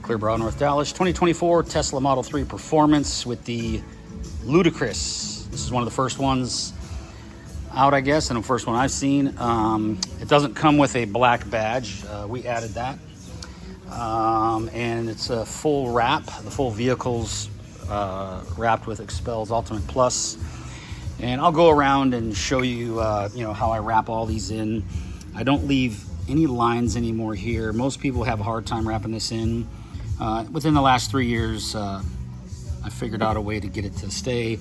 Clear Brow, North Dallas. 2024 Tesla Model 3 Performance with the Ludicrous. This is one of the first ones out, I guess, and the first one I've seen. It doesn't come with a black badge. We added that. And it's a full wrap. The full vehicle's wrapped with Xpel's Ultimate Plus. And I'll go around and show you, how I wrap all these in. I don't leave any lines anymore here. Most people have a hard time wrapping this in. Within the last 3 years, I figured out a way to get it to stay.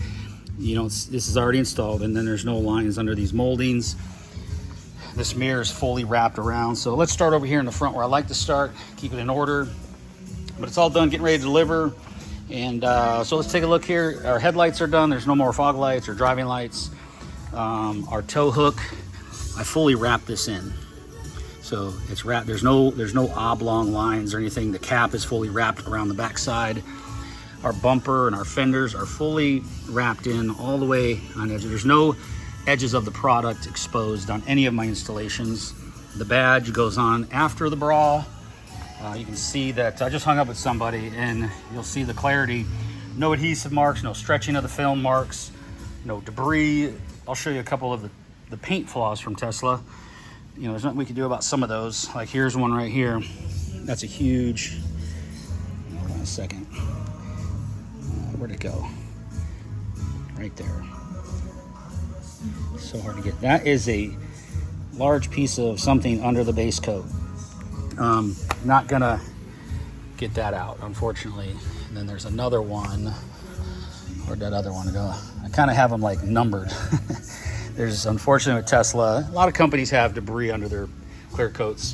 This is already installed, and then there's no lines under these moldings. This mirror is fully wrapped around. So let's start over here in the front where I like to start, keep it in order. But it's all done, getting ready to deliver. And so let's take a look here. Our headlights are done. There's no more fog lights or driving lights. Our tow hook, I fully wrapped this in. So it's wrapped. There's no oblong lines or anything. The cap is fully wrapped around the backside. Our bumper and our fenders are fully wrapped in all the way on edge. There's no edges of the product exposed on any of my installations. The badge goes on after the bra. You can see that I just hung up with somebody, and you'll see the clarity. No adhesive marks, no stretching of the film marks, no debris. I'll show you a couple of the paint flaws from Tesla. There's nothing we can do about some of those. Like here's one right here. That's a huge, hold on a second. Where'd it go? Right there. So hard to get. That is a large piece of something under the base coat. Not gonna get that out, unfortunately. And then there's another one. Where'd that other one go? I kind of have them like numbered. There's, unfortunately with Tesla, a lot of companies have debris under their clear coats,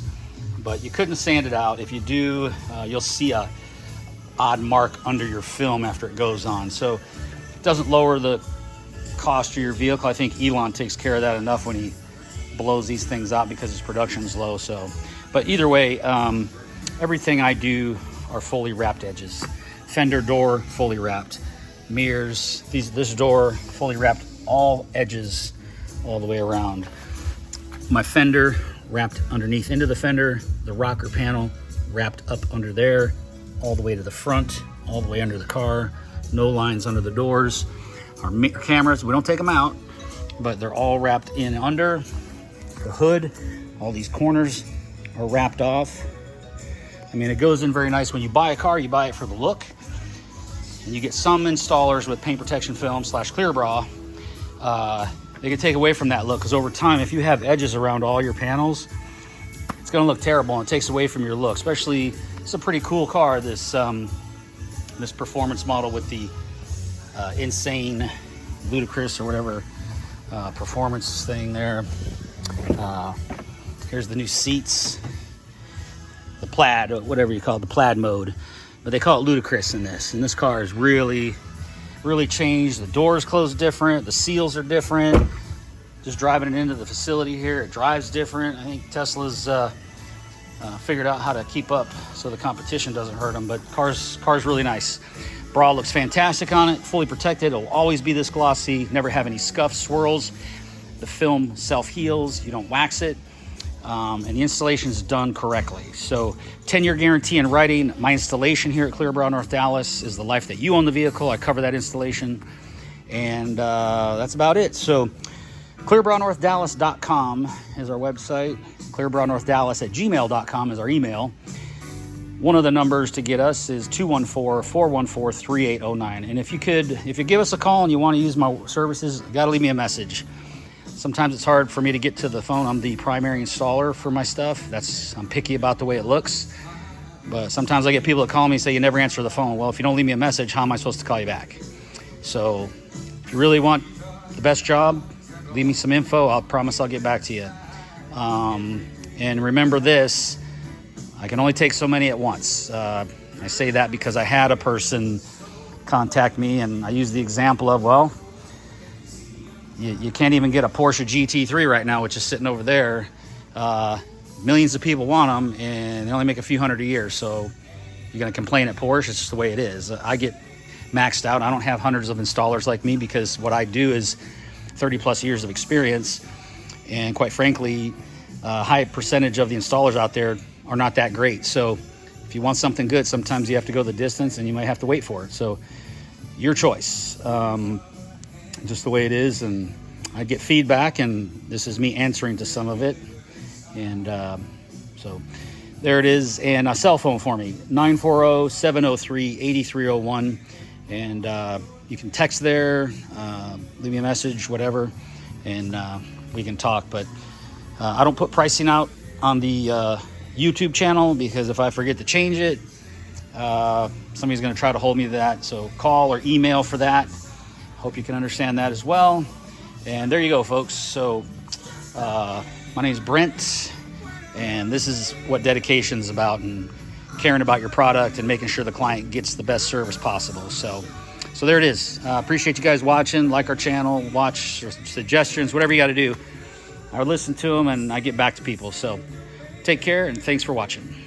but you couldn't sand it out. If you do, you'll see a odd mark under your film after it goes on. So it doesn't lower the cost of your vehicle. I think Elon takes care of that enough when he blows these things out because his production is low. So, but either way, everything I do are fully wrapped edges. Fender door, fully wrapped. Mirrors, this door, fully wrapped, all edges all the way around. My fender wrapped underneath into the fender, the rocker panel wrapped up under there, all the way to the front, all the way under the car, no lines under the doors. Our cameras, we don't take them out, but they're all wrapped in under. The hood, all these corners are wrapped off. I mean, it goes in very nice. When you buy a car, you buy it for the look. And you get some installers with paint protection film / clear bra. They can take away from that look, because over time, if you have edges around all your panels, it's gonna look terrible and it takes away from your look. Especially, it's a pretty cool car, this performance model with the insane, ludicrous or whatever performance thing there. Here's the new seats, the plaid, whatever you call it, the plaid mode. But they call it ludicrous in this. And this car is really changed. The doors close different, the seals are different. Just driving it into the facility here, it drives different. I think Tesla's figured out how to keep up so the competition doesn't hurt them. But car's really nice. Bra looks fantastic on it, fully protected. It'll always be this glossy, never have any scuffs, swirls. The film self-heals, you don't wax it. And the installation is done correctly. So 10-year guarantee in writing. My installation here at Clear Brow, North Dallas is the life that you own the vehicle. I cover that installation. And that's about it. So clearbrownorthdallas.com is our website. clearbrownorthdallas@gmail.com is our email. One of the numbers to get us is 214-414-3809. And if you give us a call and you want to use my services, you got to leave me a message. Sometimes it's hard for me to get to the phone. I'm the primary installer for my stuff. I'm picky about the way it looks. But sometimes I get people that call me and say, you never answer the phone. Well, if you don't leave me a message, how am I supposed to call you back? So if you really want the best job, leave me some info. I'll promise I'll get back to you. And remember this, I can only take so many at once. I say that because I had a person contact me, and I use the example of, well, you can't even get a Porsche GT3 right now, which is sitting over there. Millions of people want them, and they only make a few hundred a year. So you're going to complain at Porsche. It's just the way it is. I get maxed out. I don't have hundreds of installers like me, because what I do is 30 plus years of experience. And quite frankly, a high percentage of the installers out there are not that great. So If you want something good, sometimes you have to go the distance and you might have to wait for it. So your choice, just the way it is. And I get feedback, and this is me answering to some of it. And so there it is. And a cell phone for me, 940-703-8301. And you can text there, leave me a message, whatever, and we can talk. But I don't put pricing out on the YouTube channel, because if I forget to change it, somebody's going to try to hold me to that. So call or email for that. Hope you can understand that as well. And there you go, folks. So my name is Brent, and this is what dedication is about, and caring about your product and making sure the client gets the best service possible. So there it is. Appreciate you guys watching. Like our channel, watch suggestions, whatever you got to do. I listen to them and I get back to people. So take care, and thanks for watching.